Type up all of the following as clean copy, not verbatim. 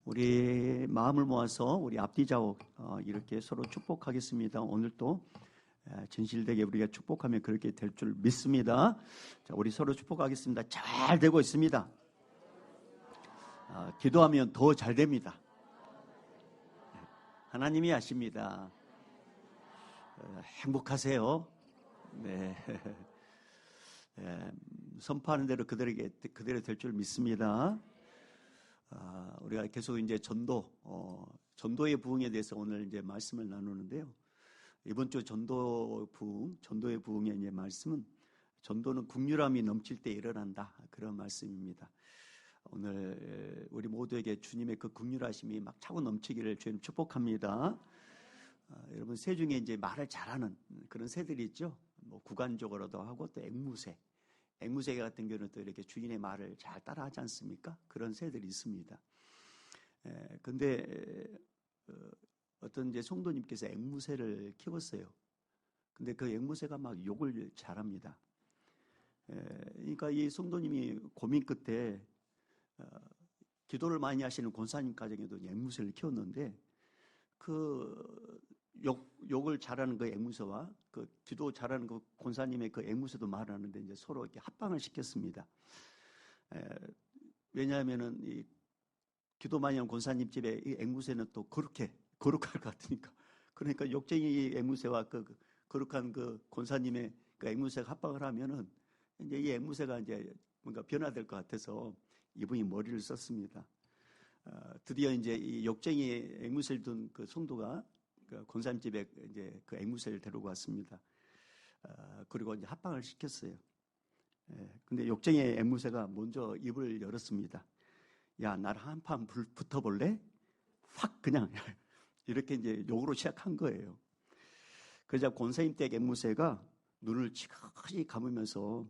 우리 마음을 모아서 우리 앞뒤 좌우 이렇게 서로 축복하겠습니다. 오늘도 진실되게 우리가 축복하면 그렇게 될 줄 믿습니다. 자, 우리 서로 축복하겠습니다. 잘 되고 있습니다. 기도하면 더 잘 됩니다. 하나님이 아십니다. 행복하세요. 네. 선포하는 대로 그대로 될 줄 믿습니다. 우리가 계속 이제 전도의 부흥에 대해서 오늘 이제 말씀을 나누는데요. 이번 주 전도의 부흥의 이제 말씀은 전도는 국률함이 넘칠 때 일어난다. 그런 말씀입니다. 오늘 우리 모두에게 주님의 그 국률하심이 막 차고 넘치기를 주님 축복합니다. 여러분 새 중에 이제 말을 잘하는 그런 새들이 있죠. 뭐 구간적으로도 하고 또 앵무새 같은 경우는 또 이렇게 주인의 말을 잘 따라하지 않습니까? 그런 새들이 있습니다. 근데 어떤 이제 성도님께서 앵무새를 키웠어요. 근데 그 앵무새가 막 욕을 잘합니다. 그러니까 이 성도님이 고민 끝에 기도를 많이 하시는 권사님 가정에도 앵무새를 키웠는데 그 욕을 잘하는 그 앵무새와 그 기도 잘하는 그 권사님의 그 앵무새도 말하는데 이제 서로 이렇게 합방을 시켰습니다. 왜냐하면은 이 기도 많이 하는 권사님 집에 이 앵무새는 또 거룩할 것 같으니까. 그러니까 욕쟁이 앵무새와 그 거룩한 그 권사님의 그 앵무새가 합방을 하면은 이제 이 앵무새가 이제 뭔가 변화될 것 같아서 이분이 머리를 썼습니다. 드디어 이제 이 욕쟁이 앵무새를 둔 그 성도가 그 권사님 집에 이제 그 앵무새를 데리고 왔습니다. 그리고 이제 합방을 시켰어요. 근데 욕쟁이 앵무새가 먼저 입을 열었습니다. 야, 나랑 한판 붙어볼래? 확 그냥 이렇게 이제 욕으로 시작한 거예요. 그러자 권사님 댁 앵무새가 눈을 지그시 감으면서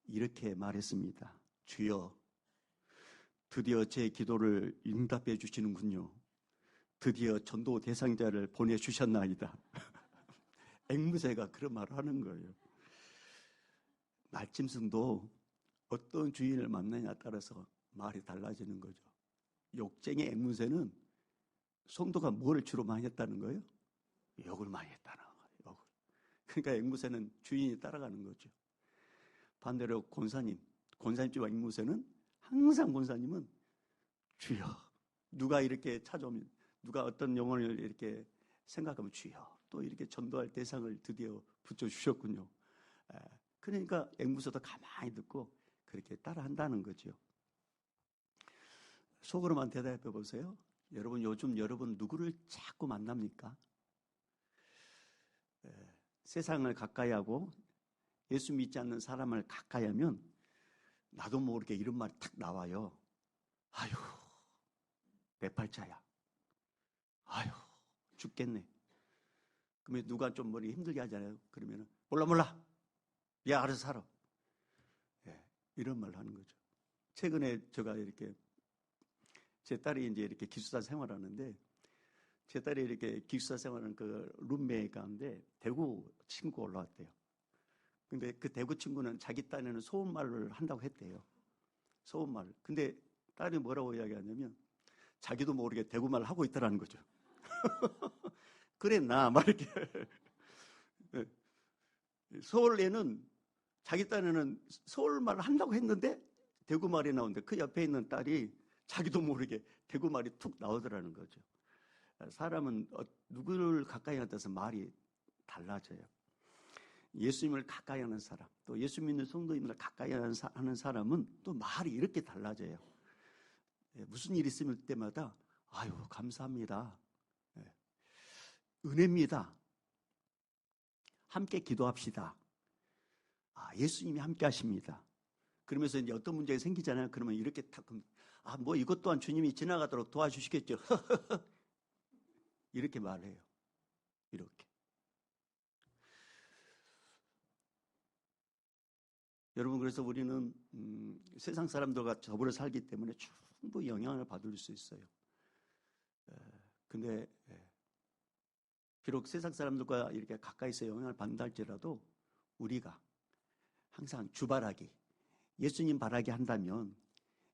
이렇게 말했습니다. 주여, 드디어 제 기도를 응답해 주시는군요. 드디어 전도 대상자를 보내주셨나이다. 앵무새가 그런 말을 하는 거예요. 말짐승도 어떤 주인을 만나냐에 따라서 말이 달라지는 거죠. 욕쟁이 앵무새는 성도가 뭐를 주로 많이 했다는 거예요? 욕을 많이 했다는 거예요. 그러니까 앵무새는 주인이 따라가는 거죠. 반대로 권사님 집 앵무새는 항상 권사님은 주여, 누가 이렇게 찾아오면 누가 어떤 영혼을 이렇게 생각하면 주여, 또 이렇게 전도할 대상을 드디어 붙여주셨군요. 그러니까 앵무새도 가만히 듣고 그렇게 따라한다는 거죠. 속으로만 대답해 보세요. 요즘 여러분 누구를 자꾸 만납니까? 세상을 가까이 하고 예수 믿지 않는 사람을 가까이 하면 나도 모르게 이런 말이 탁 나와요. 아유, 내 팔자야. 아유, 죽겠네. 그러면 누가 좀 머리 힘들게 하잖아요. 그러면 몰라. 얘 알아서 살아. 이런 말을 하는 거죠. 최근에 제가 이렇게 제 딸이 이제 이렇게 기숙사 생활하는데 제 딸이 이렇게 기숙사 생활하는 그 룸메이 가운데 대구 친구가 올라왔대요. 근데 그 대구 친구는 자기 딴에는 소음말을 한다고 했대요. 소음말. 근데 딸이 뭐라고 이야기하냐면 자기도 모르게 대구말을 하고 있더라는 거죠. 그래, 막 이렇게. 서울에는 자기 딴에는 서울말을 한다고 했는데 대구말이 나오는데 그 옆에 있는 딸이 자기도 모르게 대구말이 툭 나오더라는 거죠. 사람은 누구를 가까이 하는 데서 말이 달라져요. 예수님을 가까이 하는 사람, 또 예수 믿는 성도님을 가까이 하는 사람은 또 말이 이렇게 달라져요. 무슨 일이 있을 때마다 아유, 감사합니다. 은혜입니다. 함께 기도합시다. 예수님이 함께 하십니다. 그러면서 이제 어떤 문제가 생기잖아요. 그러면 이렇게 탁, 뭐 이것 또한 주님이 지나가도록 도와주시겠죠. 이렇게 말해요. 이렇게. 여러분, 그래서 우리는 세상 사람들과 더불어 살기 때문에 충분히 영향을 받을 수 있어요. 근데 비록 세상 사람들과 이렇게 가까이서 영향을 받는다 할지라도 우리가 항상 주바라기, 예수님 바라기 한다면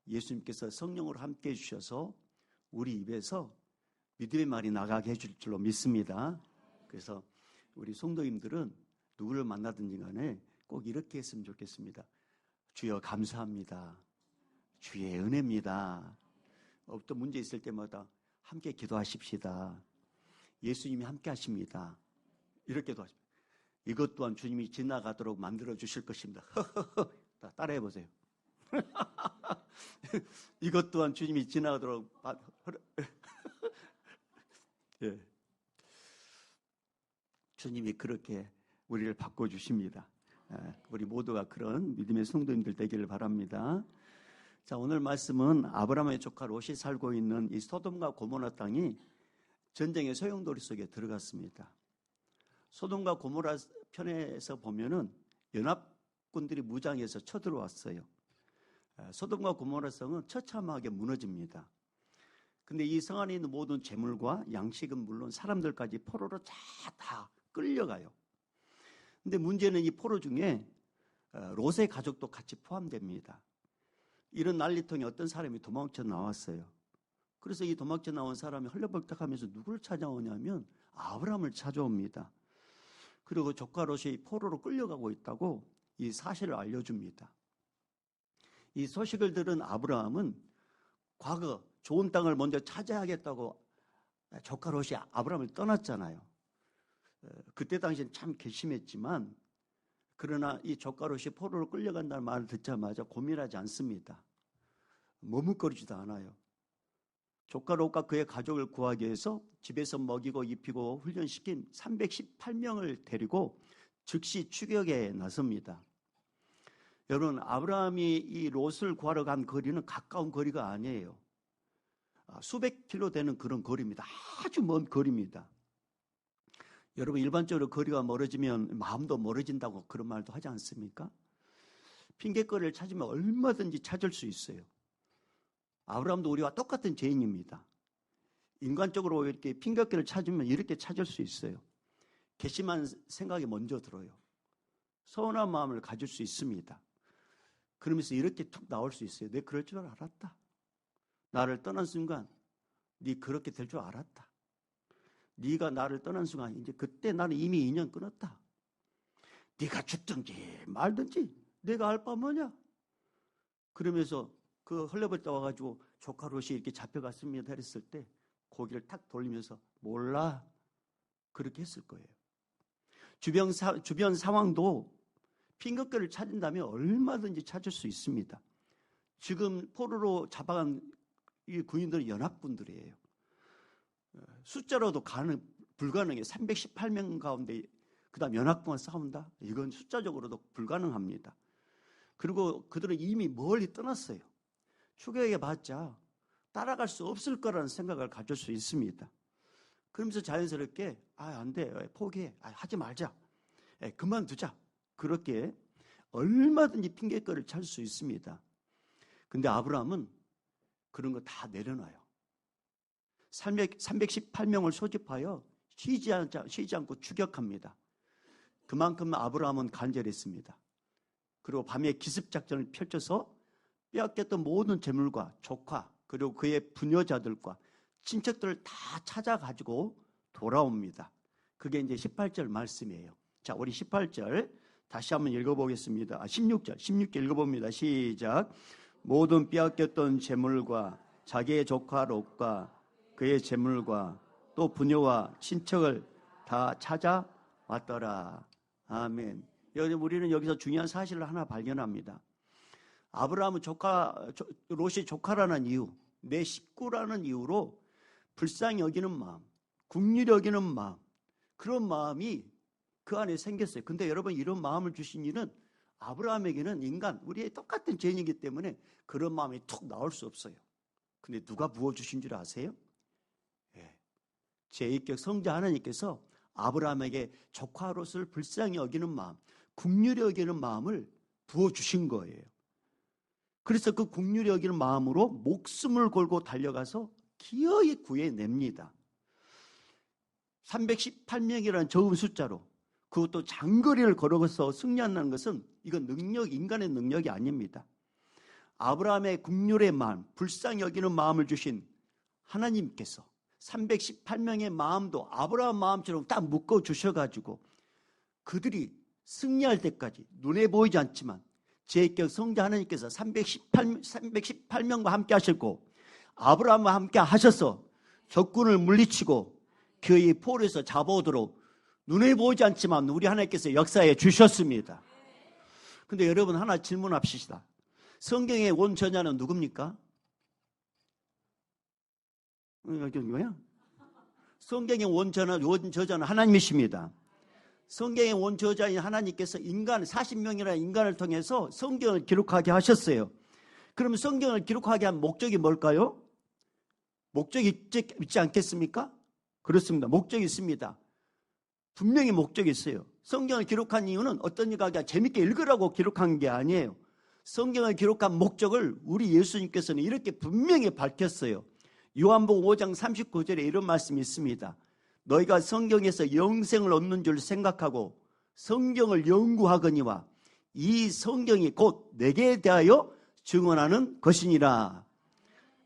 예수님께서 성령으로 함께 해주셔서 우리 입에서 믿음의 말이 나가게 해줄 줄로 믿습니다. 그래서 우리 성도님들은 누구를 만나든지 간에 꼭 이렇게 했으면 좋겠습니다. 주여 감사합니다. 주의 은혜입니다. 어떤 문제 있을 때마다 함께 기도하십시다. 예수님이 함께 하십니다. 이렇게 기도하십니다. 이것 또한 주님이 지나가도록 만들어 주실 것입니다. 따라해 보세요. 이것 또한 주님이 지나가도록 예. 주님이 그렇게 우리를 바꿔주십니다. 우리 모두가 그런 믿음의 성도님들 되기를 바랍니다. 자, 오늘 말씀은 아브라함의 조카 롯이 살고 있는 이 소돔과 고모라 땅이 전쟁의 소용돌이 속에 들어갔습니다. 소돔과 고모라 편에서 보면은 연합군들이 무장해서 쳐들어왔어요. 소돔과 고모라 성은 처참하게 무너집니다. 근데 이 성 안에 있는 모든 재물과 양식은 물론 사람들까지 포로로 다 끌려가요. 근데 문제는 이 포로 중에 롯의 가족도 같이 포함됩니다. 이런 난리통에 어떤 사람이 도망쳐 나왔어요. 그래서 이 도망쳐 나온 사람이 헐레벌떡하면서 누구를 찾아오냐면 아브라함을 찾아옵니다. 그리고 조카 롯이 포로로 끌려가고 있다고 이 사실을 알려줍니다. 이 소식을 들은 아브라함은 과거 좋은 땅을 먼저 차지하겠다고 조카 롯이 아브라함을 떠났잖아요. 그때 당시엔 참 괘씸했지만 그러나 이 조카 롯이 포로로 끌려간다는 말을 듣자마자 고민하지 않습니다. 머뭇거리지도 않아요. 조카 롯과 그의 가족을 구하기 위해서 집에서 먹이고 입히고 훈련시킨 318명을 데리고 즉시 추격에 나섭니다. 여러분, 아브라함이 이 롯을 구하러 간 거리는 가까운 거리가 아니에요. 수백 킬로 되는 그런 거리입니다. 아주 먼 거리입니다. 여러분, 일반적으로 거리가 멀어지면 마음도 멀어진다고 그런 말도 하지 않습니까? 핑계거리를 찾으면 얼마든지 찾을 수 있어요. 아브라함도 우리와 똑같은 죄인입니다. 인간적으로 이렇게 핑계거리를 찾으면 이렇게 찾을 수 있어요. 괘씸한 생각이 먼저 들어요. 서운한 마음을 가질 수 있습니다. 그러면서 이렇게 툭 나올 수 있어요. 내 그럴 줄 알았다. 나를 떠난 순간 네 그렇게 될 줄 알았다. 네가 나를 떠난 순간 이제 그때 나는 이미 인연 끊었다. 네가 죽든지 말든지 내가 알 바 뭐냐. 그러면서 그 헐레벌떡 와가지고 조카 롯이 이렇게 잡혀갔습니다 했을 때 고개를 탁 돌리면서 몰라 그렇게 했을 거예요. 주변 상황도 핑계거리를 찾는다면 얼마든지 찾을 수 있습니다. 지금 포로로 잡아간 이 군인들은 연합군들이에요. 숫자로도 불가능해요. 318명 가운데 그 다음 연합군과 싸운다? 이건 숫자적으로도 불가능합니다. 그리고 그들은 이미 멀리 떠났어요. 추격해 봤자 따라갈 수 없을 거라는 생각을 가질 수 있습니다. 그러면서 자연스럽게 안 돼, 포기해, 하지 말자, 그만두자, 그렇게 얼마든지 핑계거리를 찾을 수 있습니다. 근데 아브라함은 그런 거 다 내려놔요. 318명을 소집하여 쉬지 않고 추격합니다. 그만큼 아브라함은 간절했습니다. 그리고 밤에 기습작전을 펼쳐서 빼앗겼던 모든 재물과 조카 그리고 그의 부녀자들과 친척들을 다 찾아가지고 돌아옵니다. 그게 이제 18절 말씀이에요. 자, 우리 18절 다시 한번 읽어보겠습니다. 16절 읽어봅니다. 시작. 모든 빼앗겼던 재물과 자기의 조카 롯과 그의 재물과 또 부녀와 친척을 다 찾아왔더라. 아멘. 우리는 여기서 중요한 사실을 하나 발견합니다. 아브라함은 롯이 조카라는 이유, 내 식구라는 이유로 불쌍히 여기는 마음, 긍휼히 여기는 마음, 그런 마음이 그 안에 생겼어요. 근데 여러분, 이런 마음을 주신 이는 아브라함에게는 우리의 똑같은 죄인이기 때문에 그런 마음이 툭 나올 수 없어요. 근데 누가 부어주신 줄 아세요? 제1격 성자 하나님께서 아브라함에게 조카 롯을 불쌍히 여기는 마음, 긍휼히 여기는 마음을 부어주신 거예요. 그래서 그 긍휼히 여기는 마음으로 목숨을 걸고 달려가서 기어이 구해냅니다. 318명이라는 적은 숫자로, 그것도 장거리를 걸어서 승리한다는 것은 이건 인간의 능력이 아닙니다. 아브라함의 긍휼의 마음, 불쌍히 여기는 마음을 주신 하나님께서 318명의 마음도 아브라함 마음처럼 딱 묶어주셔가지고 그들이 승리할 때까지 눈에 보이지 않지만 제격 성자 하나님께서 318명과 함께 하셨고 아브라함과 함께 하셔서 적군을 물리치고 그의 포로에서 잡아오도록 눈에 보이지 않지만 우리 하나님께서 역사해 주셨습니다. 근데 여러분 하나 질문합시다. 성경의 원저자는 누굽니까? 뭐야? 성경의 원저자는 하나님이십니다. 성경의 원저자인 하나님께서 40명이라는 인간을 통해서 성경을 기록하게 하셨어요. 그러면 성경을 기록하게 한 목적이 뭘까요? 목적이 있지 않겠습니까? 그렇습니다. 목적이 있습니다. 분명히 목적이 있어요. 성경을 기록한 이유는 어떤 이가 재밌게 읽으라고 기록한 게 아니에요. 성경을 기록한 목적을 우리 예수님께서는 이렇게 분명히 밝혔어요. 요한복음 5장 39절에 이런 말씀이 있습니다. 너희가 성경에서 영생을 얻는 줄 생각하고 성경을 연구하거니와 이 성경이 곧 내게 대하여 증언하는 것이니라.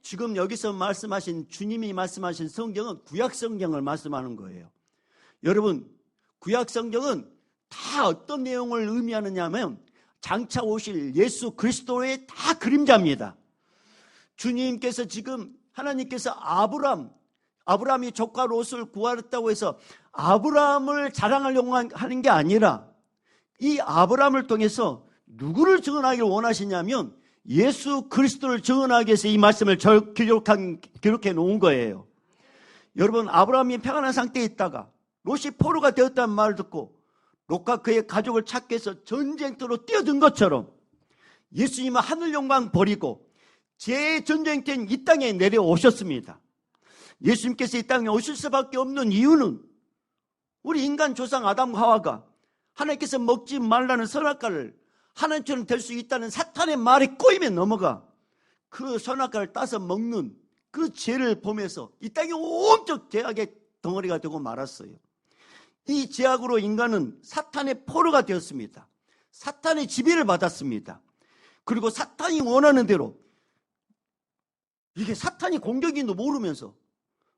지금 여기서 말씀하신 주님이 말씀하신 성경은 구약 성경을 말씀하는 거예요. 여러분 구약 성경은 다 어떤 내용을 의미하느냐 하면 장차 오실 예수 그리스도의 다 그림자입니다. 주님께서 지금 하나님께서 아브라함이 조카 롯을 구하였다고 해서 아브라함을 자랑하려고 하는 게 아니라 이 아브라함을 통해서 누구를 증언하기를 원하시냐면 예수 그리스도를 증언하기 위해서 이 말씀을 기록해 놓은 거예요. 여러분 아브라함이 평안한 상태에 있다가 롯이 포로가 되었다는 말을 듣고 롯과 그의 가족을 찾기 위해서 전쟁터로 뛰어든 것처럼 예수님은 하늘 영광 버리고 재전쟁된 이 땅에 내려오셨습니다. 예수님께서 이 땅에 오실 수밖에 없는 이유는 우리 인간 조상 아담과 하와가 하나님께서 먹지 말라는 선악과를 하나님처럼 될 수 있다는 사탄의 말에 꼬임에 넘어가 그 선악과를 따서 먹는 그 죄를 보면서 이 땅이 온통 죄악의 덩어리가 되고 말았어요. 이 죄악으로 인간은 사탄의 포로가 되었습니다. 사탄의 지배를 받았습니다. 그리고 사탄이 원하는 대로 이게 사탄이 공격인도 모르면서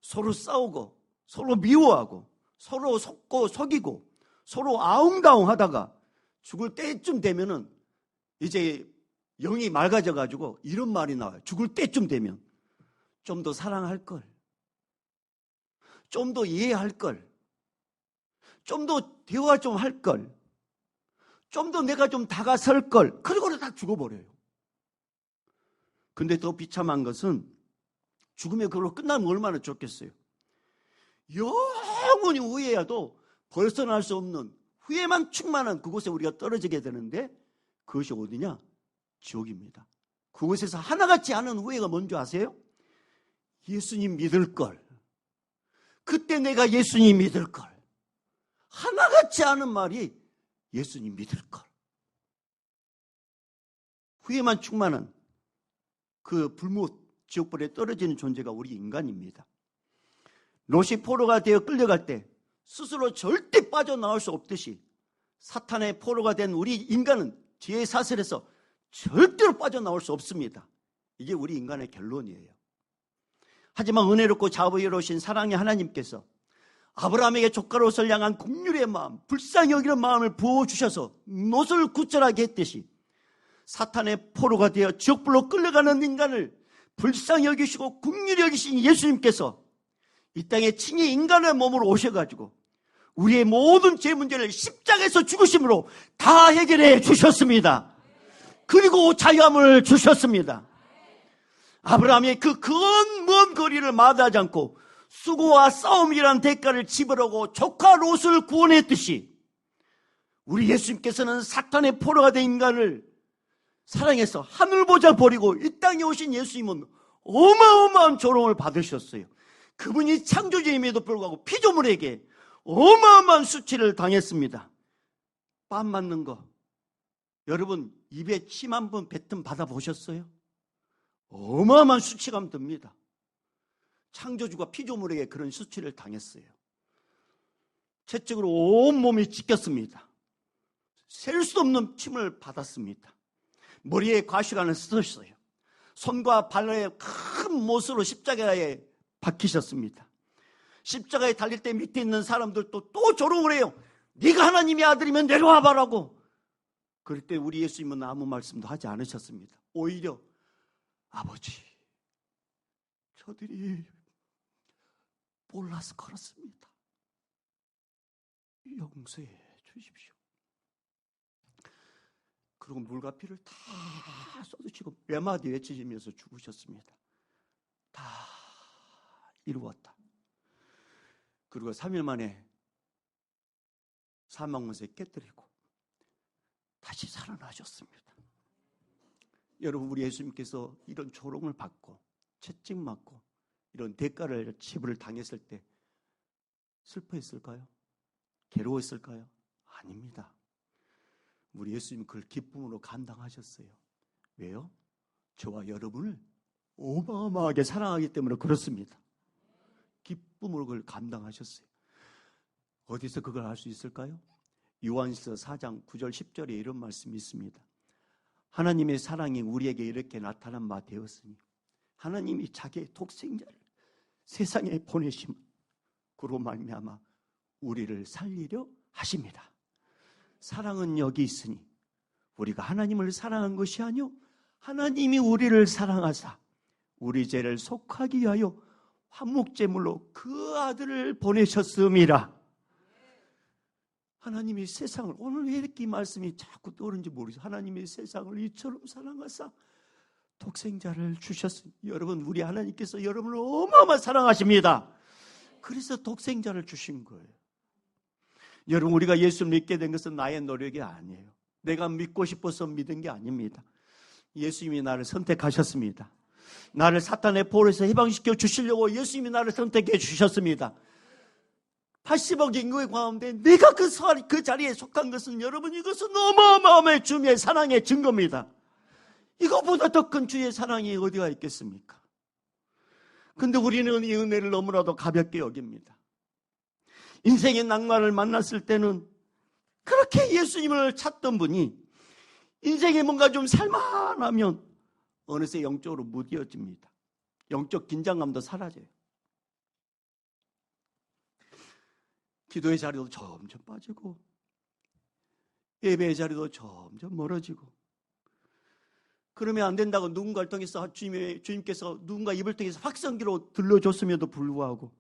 서로 싸우고 서로 미워하고 서로 속고 속이고 서로 아웅다웅 하다가 죽을 때쯤 되면은 이제 영이 맑아져 가지고 이런 말이 나와요. 죽을 때쯤 되면 좀 더 사랑할 걸, 좀 더 이해할 걸, 좀 더 대화 좀 할 걸, 좀 더 내가 좀 다가설 걸, 그리고 다 죽어버려요. 근데 더 비참한 것은 죽으면 그걸로 끝나면 얼마나 좋겠어요. 영원히 후회해도 벗어날 수 없는 후회만 충만한 그곳에 우리가 떨어지게 되는데 그것이 어디냐? 지옥입니다. 그곳에서 하나같이 하는 후회가 뭔지 아세요? 예수님 믿을 걸, 그때 내가 예수님 믿을 걸. 하나같이 하는 말이 예수님 믿을 걸. 후회만 충만한 그 불못 지옥불에 떨어지는 존재가 우리 인간입니다. 롯이 포로가 되어 끌려갈 때 스스로 절대 빠져나올 수 없듯이 사탄의 포로가 된 우리 인간은 죄의 사슬에서 절대로 빠져나올 수 없습니다. 이게 우리 인간의 결론이에요. 하지만 은혜롭고 자비로우신 사랑의 하나님께서 아브라함에게 조카 롯을 향한 긍휼의 마음, 불쌍히 여기는 마음을 부어주셔서 롯을 구절하게 했듯이 사탄의 포로가 되어 지옥불로 끌려가는 인간을 불쌍히 여기시고 긍휼히 여기신 예수님께서 이 땅에 친히 인간의 몸으로 오셔가지고 우리의 모든 죄 문제를 십자가에서 죽으심으로 다 해결해 주셨습니다. 그리고 자유함을 주셨습니다. 아브라함이 그 먼 거리를 마다하지 않고 수고와 싸움이란 대가를 지불하고 조카 롯을 구원했듯이 우리 예수님께서는 사탄의 포로가 된 인간을 사랑해서 하늘보자 버리고 이 땅에 오신 예수님은 어마어마한 조롱을 받으셨어요. 그분이 창조주임에도 불구하고 피조물에게 어마어마한 수치를 당했습니다. 뺨 맞는 거 여러분 입에 침 한 번 뱉음 받아보셨어요? 어마어마한 수치감 듭니다. 창조주가 피조물에게 그런 수치를 당했어요. 채찍으로 온몸이 찢겼습니다. 셀 수 없는 침을 받았습니다. 머리에 과시관을 쓰셨어요. 손과 발에 큰 못으로 십자가에 박히셨습니다. 십자가에 달릴 때 밑에 있는 사람들도 또 조롱을 해요. 네가 하나님의 아들이면 내려와 봐라고. 그럴 때 우리 예수님은 아무 말씀도 하지 않으셨습니다. 오히려 아버지, 저들이 몰라서 걸었습니다. 용서해 주십시오. 그리고 물과 피를 다 쏟으시고 몇 마디 외치시면서 죽으셨습니다. 다 이루었다. 그리고 3일 만에 사망문서에 깨뜨리고 다시 살아나셨습니다. 여러분, 우리 예수님께서 이런 조롱을 받고 채찍맞고 이런 대가를 치부를 당했을 때 슬퍼했을까요? 괴로웠을까요? 아닙니다. 우리 예수님은 그걸 기쁨으로 감당하셨어요. 왜요? 저와 여러분을 어마어마하게 사랑하기 때문에 그렇습니다. 기쁨으로 그걸 감당하셨어요. 어디서 그걸 알 수 있을까요? 요한일서 4장 9절 10절에 이런 말씀이 있습니다. 하나님의 사랑이 우리에게 이렇게 나타난 바 되었으니 하나님이 자기의 독생자를 세상에 보내심 그로 말미암아 우리를 살리려 하십니다. 사랑은 여기 있으니 우리가 하나님을 사랑한 것이 아니요 하나님이 우리를 사랑하사 우리 죄를 속하기 위하여 화목제물로 그 아들을 보내셨음이라. 하나님이 세상을, 오늘 왜 이렇게 이 말씀이 자꾸 떠오르는지 모르겠어요. 하나님이 세상을 이처럼 사랑하사 독생자를 주셨으니, 여러분, 우리 하나님께서 여러분을 어마어마하게 사랑하십니다. 그래서 독생자를 주신 거예요. 여러분, 우리가 예수를 믿게 된 것은 나의 노력이 아니에요. 내가 믿고 싶어서 믿은 게 아닙니다. 예수님이 나를 선택하셨습니다. 나를 사탄의 포로에서 해방시켜 주시려고 예수님이 나를 선택해 주셨습니다. 80억 인구의 가운데 내가 그 자리에 속한 것은, 여러분, 이것은 어마어마한 주님의 사랑의 증거입니다. 이거보다 더 큰 주의 사랑이 어디가 있겠습니까? 근데 우리는 이 은혜를 너무나도 가볍게 여깁니다. 인생의 낭만을 만났을 때는 그렇게 예수님을 찾던 분이 인생에 뭔가 좀 살만하면 어느새 영적으로 무뎌집니다. 영적 긴장감도 사라져요. 기도의 자리도 점점 빠지고 예배의 자리도 점점 멀어지고, 그러면 안 된다고 누군가를 통해서 주님께서 누군가 입을 통해서 확성기로 들려줬음에도 불구하고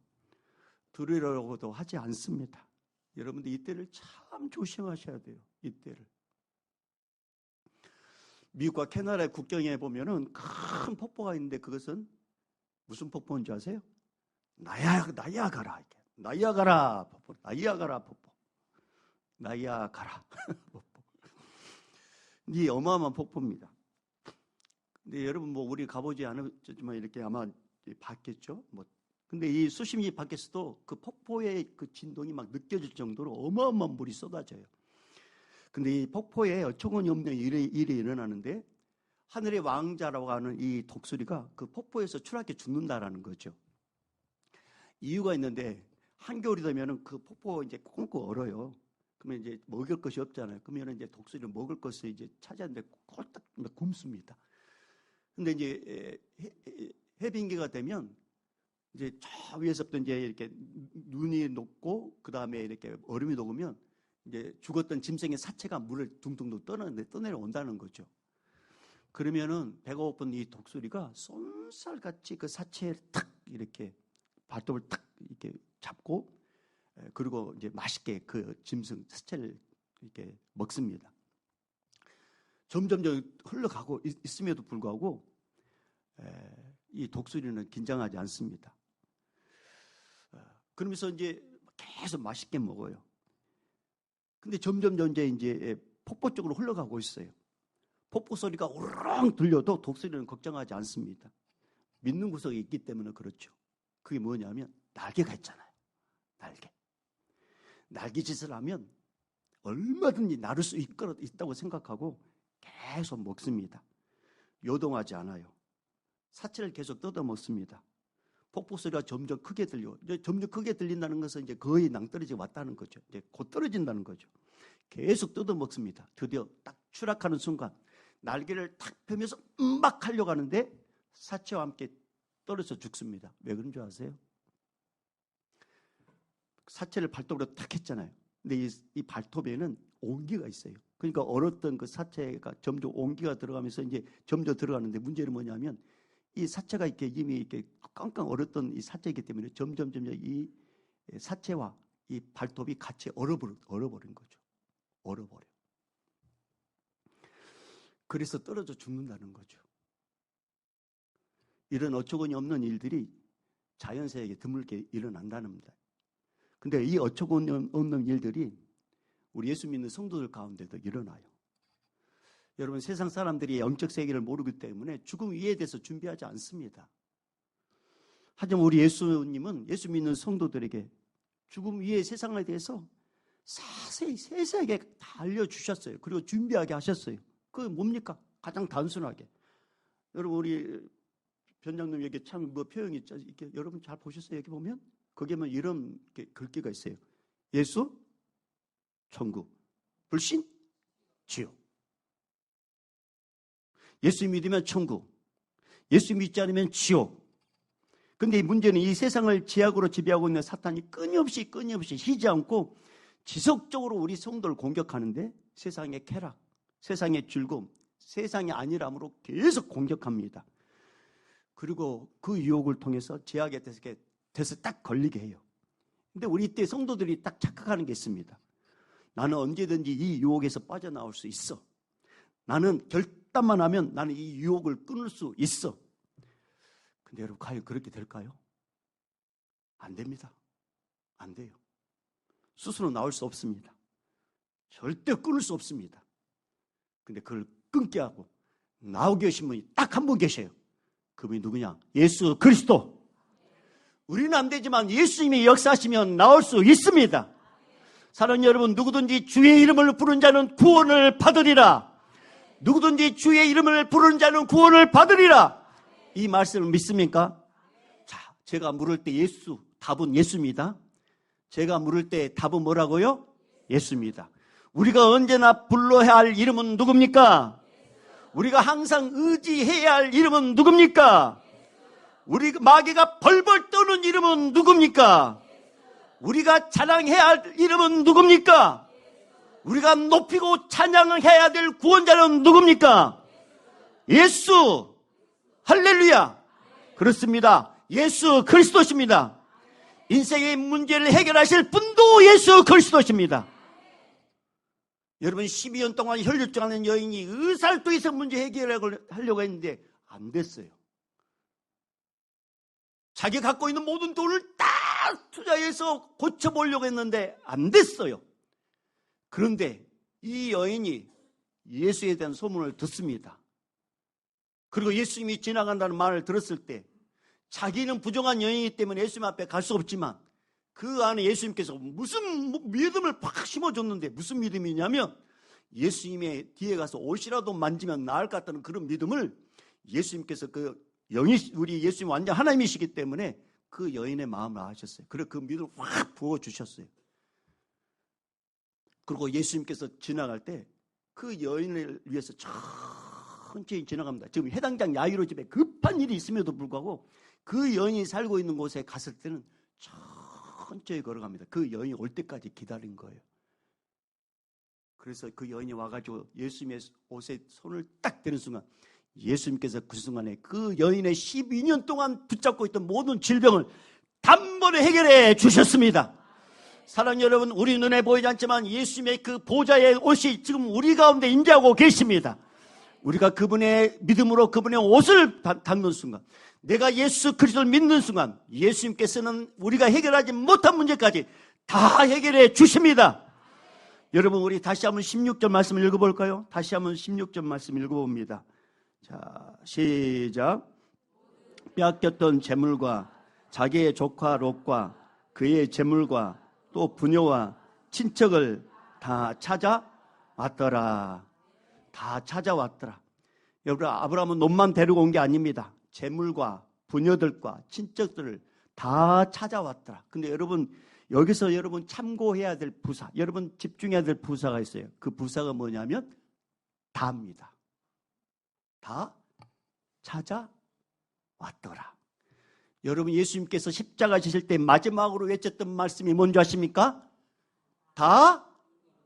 들으려고도 하지 않습니다. 여러분들 이때를 참 조심하셔야 돼요. 이때를. 미국과 캐나다의 국경에 보면은 큰 폭포가 있는데 그것은 무슨 폭포인 줄 아세요? 나이아가라 폭포. 나이아가라 폭포. 이 어마어마한 폭포입니다. 근데 여러분, 뭐 우리 가보지 않았지만 이렇게 아마 봤겠죠. 근데 이 수십 리 밖에서도 그 폭포의 그 진동이 막 느껴질 정도로 어마어마한 물이 쏟아져요. 근데 이 폭포에 어처구니 없는 일이 일어나는데, 하늘의 왕자라고 하는 이 독수리가 그 폭포에서 추락해 죽는다라는 거죠. 이유가 있는데, 한겨울이 되면은 그 폭포 이제 꽁꽁 얼어요. 그러면 이제 먹을 것이 없잖아요. 그러면 이제 독수리는 먹을 것을 이제 찾았는데 꼴딱 굶습니다. 근데 이제 해빙기가 되면 이제 저 위에서부터 이제 이렇게 눈이 녹고 그 다음에 이렇게 얼음이 녹으면 이제 죽었던 짐승의 사체가 물을 둥둥둥 떠내려온다는 거죠. 그러면은 배가 고픈 이 독수리가 쏜살같이 그 사체를 탁 이렇게 발톱을 탁 이렇게 잡고, 그리고 이제 맛있게 그 짐승 사체를 이렇게 먹습니다. 점점 흘러가고 있음에도 불구하고 이 독수리는 긴장하지 않습니다. 그러면서 이제 계속 맛있게 먹어요. 근데 점점 이제 폭포 쪽으로 흘러가고 있어요. 폭포 소리가 우르렁 들려도 독수리는 걱정하지 않습니다. 믿는 구석이 있기 때문에 그렇죠. 그게 뭐냐면 날개가 있잖아요. 날개짓을 하면 얼마든지 나를 수 있다고 생각하고 계속 먹습니다. 요동하지 않아요. 사체를 계속 뜯어 먹습니다. 폭포 소리가 점점 크게 들려. 점점 크게 들린다는 것은 이제 거의 낭떠러지 왔다는 거죠. 이제 곧 떨어진다는 거죠. 계속 뜯어 먹습니다. 드디어 딱 추락하는 순간 날개를 탁 펴면서 막 하려고 하는데 사체와 함께 떨어져 죽습니다. 왜 그런 줄 아세요? 사체를 발톱으로 탁 했잖아요. 근데 이 발톱에는 온기가 있어요. 그러니까 얼었던 그 사체가 점점 온기가 들어가면서 이제 점점 들어가는데, 문제는 뭐냐면 이 사체가 이렇게 이미 이렇게 깡깡 얼었던 이 사체이기 때문에 점점 이 사체와 이 발톱이 같이 얼어버린 거죠. 얼어버려. 그래서 떨어져 죽는다는 거죠. 이런 어처구니 없는 일들이 자연사에게 드물게 일어난다는 겁니다. 근데 이 어처구니 없는 일들이 우리 예수 믿는 성도들 가운데도 일어나요. 여러분, 세상 사람들이 영적 세계를 모르기 때문에 죽음 위에 대해서 준비하지 않습니다. 하지만 우리 예수님은 예수 믿는 성도들에게 죽음 위의 세상에 대해서 자세히 세세하게 다 알려주셨어요. 그리고 준비하게 하셨어요. 그게 뭡니까? 가장 단순하게. 여러분, 우리 변장님 여기 참 표현이 있죠. 이렇게 여러분 잘 보셨어요? 여기 보면 거기에 이런 글귀가 있어요. 예수, 천국, 불신, 지옥. 예수 믿으면 천국, 예수 믿지 않으면 지옥. 근데 이 문제는 이 세상을 제약으로 지배하고 있는 사탄이 끊임없이 쉬지 않고 지속적으로 우리 성도를 공격하는데, 세상의 쾌락, 세상의 즐거움, 세상의 안일함으로 계속 공격합니다. 그리고 그 유혹을 통해서 제약에 대해서 딱 걸리게 해요. 근데 우리 이때 성도들이 딱 착각하는 게 있습니다. 나는 언제든지 이 유혹에서 빠져나올 수 있어. 나는 결단만 하면 나는 이 유혹을 끊을 수 있어. 근데 여러분, 과연 그렇게 될까요? 안 됩니다. 안 돼요. 스스로 나올 수 없습니다. 절대 끊을 수 없습니다. 근데 그걸 끊게 하고 나오게 하신 분이 딱 한 분 계셔요. 그분이 누구냐? 예수 그리스도. 우리는 안 되지만 예수님이 역사하시면 나올 수 있습니다. 사랑하는 여러분, 누구든지 주의 이름을 부른 자는 구원을 받으리라. 누구든지 주의 이름을 부른 자는 구원을 받으리라. 이 말씀을 믿습니까? 자, 제가 물을 때 답은 예수입니다. 제가 물을 때 답은 뭐라고요? 예수입니다. 우리가 언제나 불러야 할 이름은 누굽니까? 우리가 항상 의지해야 할 이름은 누굽니까? 우리 마귀가 벌벌 떠는 이름은 누굽니까? 우리가 자랑해야 할 이름은 누굽니까? 우리가 높이고 찬양해야 될 구원자는 누굽니까? 예수! 할렐루야! 그렇습니다. 예수 그리스도십니다. 인생의 문제를 해결하실 분도 예수 그리스도십니다. 여러분, 12년 동안 혈류증하는 여인이 의살도에서 문제 해결을 하려고 했는데 안 됐어요. 자기 갖고 있는 모든 돈을 딱 투자해서 고쳐보려고 했는데 안 됐어요. 그런데 이 여인이 예수에 대한 소문을 듣습니다. 그리고 예수님이 지나간다는 말을 들었을 때, 자기는 부정한 여인이기 때문에 예수님 앞에 갈 수 없지만 그 안에 예수님께서 무슨 믿음을 팍 심어줬는데, 무슨 믿음이냐면 예수님의 뒤에 가서 옷이라도 만지면 나을 것 같다는 그런 믿음을 예수님께서, 그 영이, 우리 예수님 완전 하나님이시기 때문에 그 여인의 마음을 아셨어요. 그래서 그 믿음을 확 부어주셨어요. 그리고 예수님께서 지나갈 때 그 여인을 위해서 천천히 지나갑니다. 지금 해당장 야이로 집에 급한 일이 있음에도 불구하고 그 여인이 살고 있는 곳에 갔을 때는 천천히 걸어갑니다. 그 여인이 올 때까지 기다린 거예요. 그래서 그 여인이 와가지고 예수님의 옷에 손을 딱 대는 순간, 예수님께서 그 순간에 그 여인의 12년 동안 붙잡고 있던 모든 질병을 단번에 해결해 주셨습니다. 사랑하는 여러분, 우리 눈에 보이지 않지만 예수님의 그 보좌의 옷이 지금 우리 가운데 임재하고 계십니다. 우리가 그분의 믿음으로 그분의 옷을 닿는 순간, 내가 예수 그리스도를 믿는 순간, 예수님께서는 우리가 해결하지 못한 문제까지 다 해결해 주십니다. 여러분, 우리 다시 한번 16절 말씀을 읽어볼까요? 다시 한번 16절 말씀 읽어봅니다. 자, 시작. 빼앗겼던 재물과 자기의 조카 롯과 그의 재물과 또 부녀와 친척을 다 찾아왔더라. 다 찾아왔더라. 여러분, 아브라함은 롯만 데리고 온 게 아닙니다. 재물과 부녀들과 친척들을 다 찾아왔더라. 근데 여러분, 여기서 여러분 참고해야 될 부사, 여러분 집중해야 될 부사가 있어요. 그 부사가 뭐냐면 다입니다. 다 찾아왔더라. 여러분, 예수님께서 십자가 지실 때 마지막으로 외쳤던 말씀이 뭔지 아십니까? 다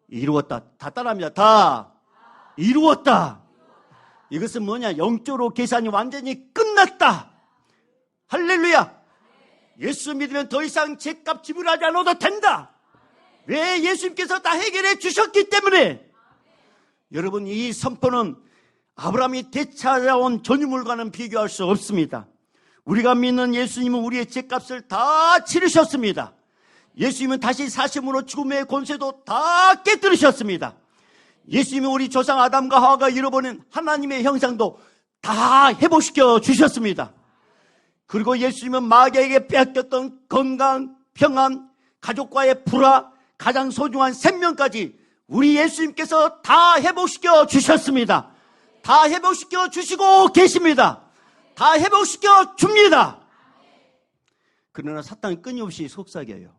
이루었다. 다 따라합니다. 다 이루었다. 이것은 뭐냐? 영적으로 계산이 완전히 끝났다. 할렐루야. 예수 믿으면 더 이상 죄값 지불하지 않아도 된다. 왜? 예수님께서 다 해결해 주셨기 때문에. 여러분, 이 선포는 아브라함이 되찾아온 전유물과는 비교할 수 없습니다. 우리가 믿는 예수님은 우리의 죄값을 다 치르셨습니다. 예수님은 다시 사심으로 죽음의 권세도 다 깨뜨리셨습니다. 예수님은 우리 조상 아담과 하와가 잃어버린 하나님의 형상도 다 회복시켜 주셨습니다. 그리고 예수님은 마귀에게 빼앗겼던 건강, 평안, 가족과의 불화, 가장 소중한 생명까지 우리 예수님께서 다 회복시켜 주셨습니다. 다 회복시켜 주시고 계십니다. 다 회복시켜 줍니다. 그러나 사탄은 끊임없이 속삭여요.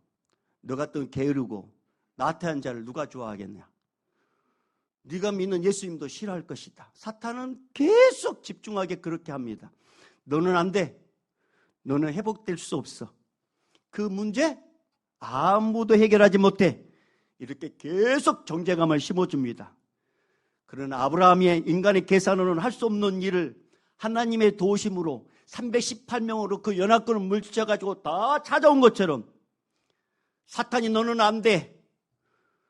너 같은 게으르고 나태한 자를 누가 좋아하겠냐? 네가 믿는 예수님도 싫어할 것이다. 사탄은 계속 집중하게 그렇게 합니다. 너는 안 돼. 너는 회복될 수 없어. 그 문제 아무도 해결하지 못해. 이렇게 계속 정죄감을 심어줍니다. 그러나 아브라함이 인간의 계산으로는 할 수 없는 일을 하나님의 도우심으로 318명으로 그 연합군을 물리쳐가지고 다 찾아온 것처럼 사탄이 너는 안 돼.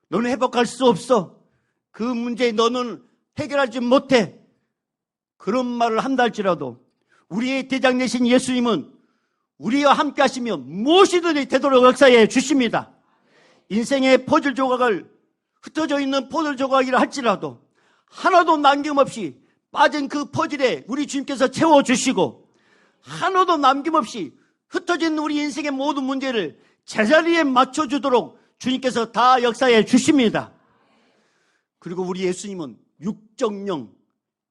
너는 회복할 수 없어. 그 문제 너는 해결하지 못해. 그런 말을 한다 할지라도 우리의 대장 되신 예수님은 우리와 함께 하시며 무엇이든지 되도록 역사해 주십니다. 인생의 퍼즐 조각을 흩어져 있는 퍼즐 조각이라 할지라도 하나도 남김없이 빠진 그 퍼즐에 우리 주님께서 채워주시고 하나도 남김없이 흩어진 우리 인생의 모든 문제를 제자리에 맞춰주도록 주님께서 다 역사해 주십니다. 그리고 우리 예수님은 육적 영,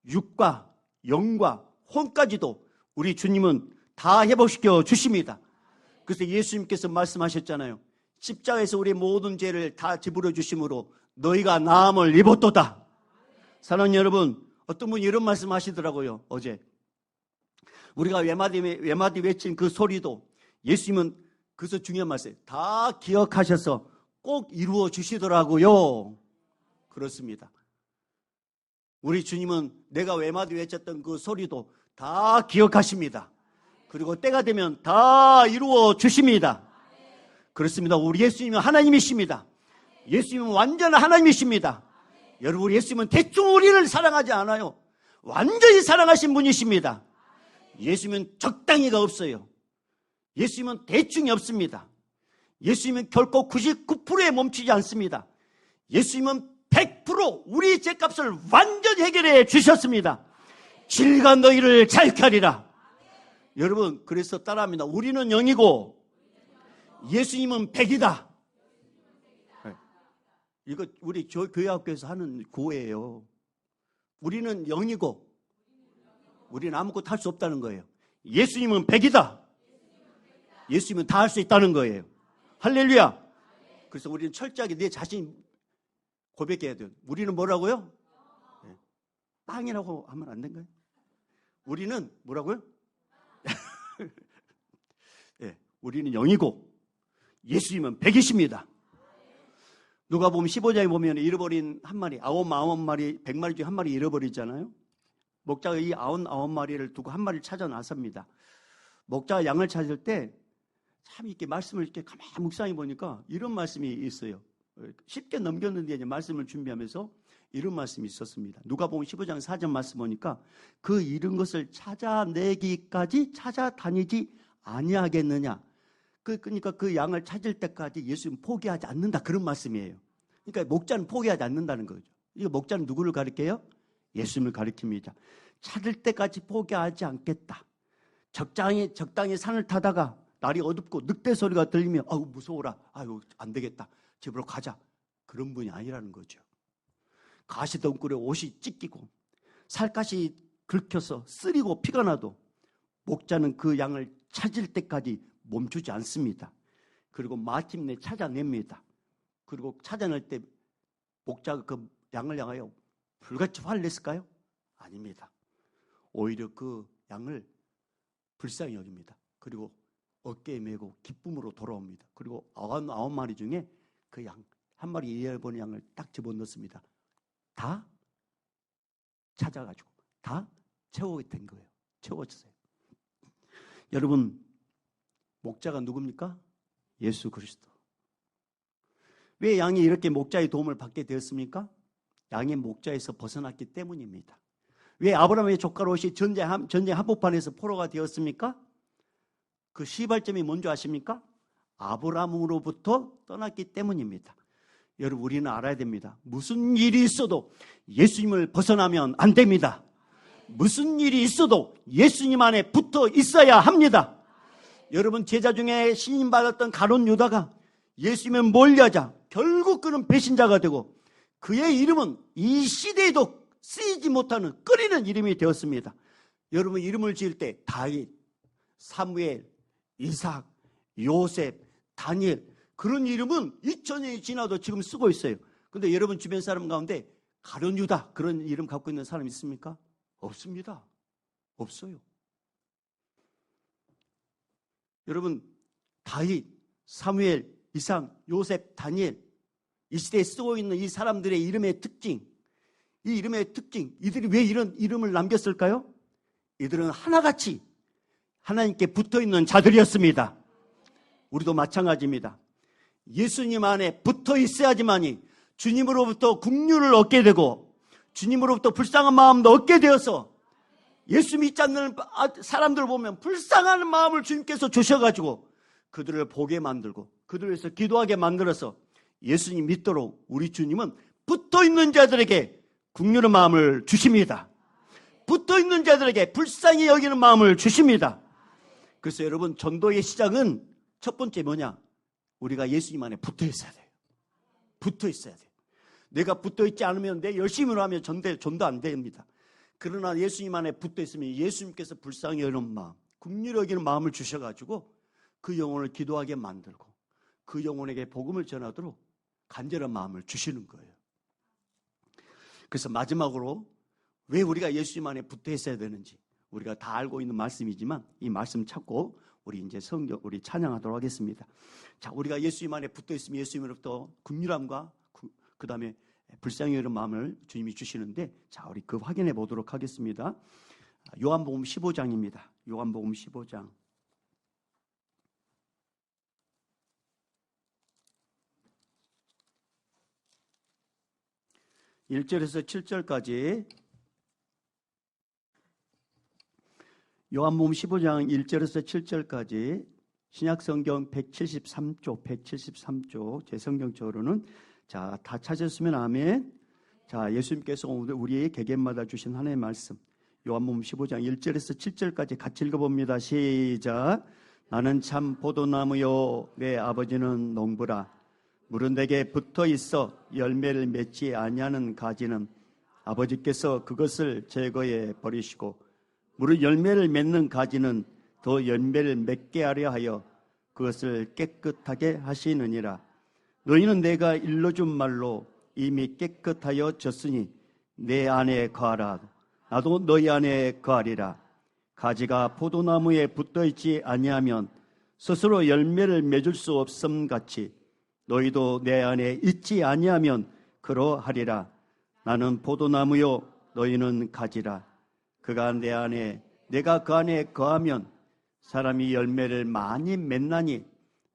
육과 영과 혼까지도 우리 주님은 다 회복시켜 주십니다. 그래서 예수님께서 말씀하셨잖아요. 십자가에서 우리의 모든 죄를 다 지불해 주심으로 너희가 나음을 입었도다. 사랑하는 여러분, 어떤 분이 이런 말씀 하시더라고요. 어제 우리가 외마디 외친 그 소리도 예수님은 그래서 중요한 말씀 다 기억하셔서 꼭 이루어 주시더라고요. 그렇습니다. 우리 주님은 내가 외마디 외쳤던 그 소리도 다 기억하십니다. 그리고 때가 되면 다 이루어 주십니다. 그렇습니다. 우리 예수님은 하나님이십니다. 예수님은 완전한 하나님이십니다. 여러분, 예수님은 대충 우리를 사랑하지 않아요. 완전히 사랑하신 분이십니다. 예수님은 적당히가 없어요. 예수님은 대충이 없습니다. 예수님은 결코 99%에 멈추지 않습니다. 예수님은 100% 우리 죄값을 완전히 해결해 주셨습니다. 질과 너희를 자유케 하리라. 여러분, 그래서 따라합니다. 우리는 0이고 예수님은 100이다. 이거 우리 교회 학교에서 하는 구호예요. 우리는 0이고 우리는 아무것도 할 수 없다는 거예요. 예수님은 100이다. 예수님은 다 할 수 있다는 거예요. 할렐루야. 그래서 우리는 철저하게 내 자신 고백해야 돼요. 우리는 뭐라고요? 빵이라고 하면 안 된가요? 우리는 뭐라고요? 네, 우리는 0이고 예수님은 100이십니다. 누가복음 15장에 보면 잃어버린 한 마리, 아홉 마리, 100마리 중에 한 마리 잃어버리잖아요. 목자가 이 99마리를 두고 한 마리를 찾아 나섭니다. 목자가 양을 찾을 때 참 이렇게 말씀을 이렇게 가만히 묵상해 보니까 이런 말씀이 있어요. 쉽게 넘겼는데 이제 말씀을 준비하면서 이런 말씀이 있었습니다. 누가복음 15장 4절 말씀 보니까 그 잃은 것을 찾아내기까지 찾아다니지 아니하겠느냐. 그러니까 그 양을 찾을 때까지 예수님 포기하지 않는다, 그런 말씀이에요. 그러니까 목자는 포기하지 않는다는 거죠. 이거 목자는 누구를 가리켜요? 예수님을 가리킵니다. 찾을 때까지 포기하지 않겠다. 적당히 산을 타다가 날이 어둡고 늑대 소리가 들리면 아우 무서워라, 아유 안 되겠다, 집으로 가자, 그런 분이 아니라는 거죠. 가시덩굴에 옷이 찢기고 살갗이 긁혀서 쓰리고 피가 나도 목자는 그 양을 찾을 때까지 멈추지 않습니다. 그리고 마침내 찾아냅니다. 그리고 찾아낼 때 목자가 그 양을 향하여 불같이 화를 냈을까요? 아닙니다. 오히려 그 양을 불쌍히 여깁니다. 그리고 어깨에 메고 기쁨으로 돌아옵니다. 그리고 9마리 중에 그 양, 한 마리 잃어버린 양을 딱 집어넣습니다. 다 찾아가지고 다 채우게 된 거예요. 채워졌어요. 여러분, 목자가 누굽니까? 예수 그리스도. 왜 양이 이렇게 목자의 도움을 받게 되었습니까? 양의 목자에서 벗어났기 때문입니다. 왜 아브라함의 조카 롯이 전쟁 한복판에서 포로가 되었습니까? 그 시발점이 뭔지 아십니까? 아브라함으로부터 떠났기 때문입니다. 여러분, 우리는 알아야 됩니다. 무슨 일이 있어도 예수님을 벗어나면 안 됩니다. 무슨 일이 있어도 예수님 안에 붙어 있어야 합니다. 여러분, 제자 중에 신임 받았던 가룟 유다가 예수님을 멀리하자 결국 그는 배신자가 되고 그의 이름은 이 시대에도 쓰이지 못하는 꺼리는 이름이 되었습니다. 여러분, 이름을 지을 때 다윗, 사무엘, 이삭, 요셉, 다니엘, 그런 이름은 2000년이 지나도 지금 쓰고 있어요. 그런데 여러분 주변 사람 가운데 가룟 유다 그런 이름 갖고 있는 사람 있습니까? 없습니다. 없어요. 여러분, 다윗, 사무엘, 이삭, 요셉, 다니엘, 이 시대에 쓰고 있는 이 사람들의 이름의 특징, 이 이름의 특징, 이들이 왜 이런 이름을 남겼을까요? 이들은 하나같이 하나님께 붙어있는 자들이었습니다. 우리도 마찬가지입니다. 예수님 안에 붙어 있어야지만이 주님으로부터 긍휼을 얻게 되고 주님으로부터 불쌍한 마음도 얻게 되어서 예수 믿지 않는 사람들 보면 불쌍한 마음을 주님께서 주셔가지고 그들을 보게 만들고 그들을 위해서 기도하게 만들어서 예수님 믿도록 우리 주님은 붙어있는 자들에게 긍휼의 마음을 주십니다. 붙어있는 자들에게 불쌍히 여기는 마음을 주십니다. 그래서 여러분, 전도의 시작은 첫 번째 뭐냐? 우리가 예수님 안에 붙어 있어야 돼요. 붙어 있어야 돼요. 내가 붙어 있지 않으면 내 열심히로 하면 전도 안 됩니다. 그러나 예수님 안에 붙어 있으면 예수님께서 불쌍히 여기는 마음, 긍휼히 여기는 마음을 주셔가지고 그 영혼을 기도하게 만들고 그 영혼에게 복음을 전하도록 간절한 마음을 주시는 거예요. 그래서 마지막으로 왜 우리가 예수님 안에 붙어 있어야 되는지 우리가 다 알고 있는 말씀이지만 이 말씀 찾고 우리 이제 우리 찬양하도록 하겠습니다. 자, 우리가 예수님 안에 붙어 있으면 예수님으로부터 긍휼함과 그 다음에 불쌍히 여기는 마음을 주님이 주시는데, 자, 우리 그 확인해 보도록 하겠습니다. 요한복음 15장입니다. 요한복음 15장. (1절에서) (7절까지) 요한복음 15장 1절에서 7절까지 신약성경 173쪽 제 성경적으로는, 자, 다 찾았으면 아멘. 자, 예수님께서 오늘 우리의 개개인마다 주신 하나님의 말씀 요한복음 15장 1절에서 7절까지 같이 읽어봅니다. 시작. 나는 참 포도나무요 내 아버지는 농부라. 물은 내게 붙어 있어 열매를 맺지 아니하는 가지는 아버지께서 그것을 제거해 버리시고, 물은 열매를 맺는 가지는 더 열매를 맺게 하려 하여 그것을 깨끗하게 하시느니라. 너희는 내가 일러준 말로 이미 깨끗하여 졌으니 내 안에 거하라. 나도 너희 안에 거하리라. 가지가 포도나무에 붙어 있지 아니하면 스스로 열매를 맺을 수 없음 같이 너희도 내 안에 있지 아니하면 그러하리라. 나는 포도나무요 너희는 가지라. 그가 내 안에 내가 그 안에 거하면 사람이 열매를 많이 맺나니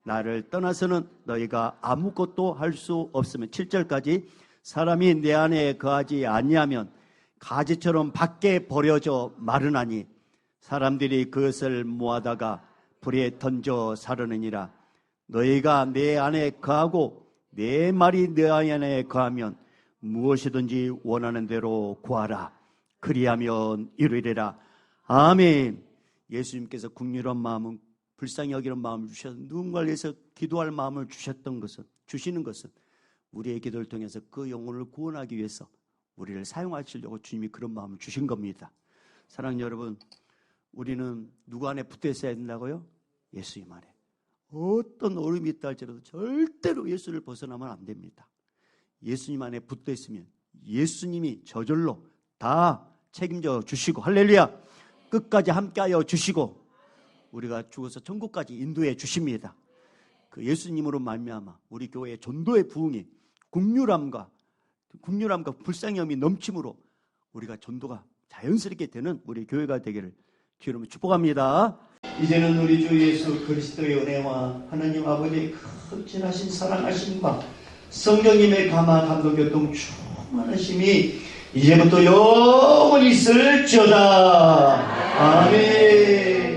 나를 떠나서는 너희가 아무것도 할 수 없으면. 7절까지 사람이 내 안에 거하지 아니하면 가지처럼 밖에 버려져 마르나니 사람들이 그것을 모아다가 불에 던져 사르느니라. 너희가 내 안에 거하고 내 말이 내 안에 거하면 무엇이든지 원하는 대로 구하라. 그리하면 이루리라. 아멘. 예수님께서 긍휼한 마음은 불쌍히 여기는 마음을 주셔서 누군가를 위해서 기도할 마음을 주시는 것은 우리의 기도를 통해서 그 영혼을 구원하기 위해서 우리를 사용하시려고 주님이 그런 마음을 주신 겁니다. 사랑하는 여러분, 우리는 누구 안에 붙어 있어야 된다고요? 예수님 안에. 어떤 어려움이 있다 할지라도 절대로 예수를 벗어나면 안 됩니다. 예수님 안에 붙어 있으면 예수님이 저절로 다 책임져 주시고, 할렐루야, 끝까지 함께하여 주시고 우리가 죽어서 천국까지 인도해 주십니다. 그 예수님으로 말미암아 우리 교회의 전도의 부흥이 국률함과 불쌍함이 넘침으로 우리가 전도가 자연스럽게 되는 우리 교회가 되기를 주님으로 축복합니다. 이제는 우리 주 예수 그리스도의 은혜와 하나님 아버지의 극진하신 사랑하심과 성령님의 감화 감동 교통 충만하심이 이제부터 영원히 있을지어다. 아멘.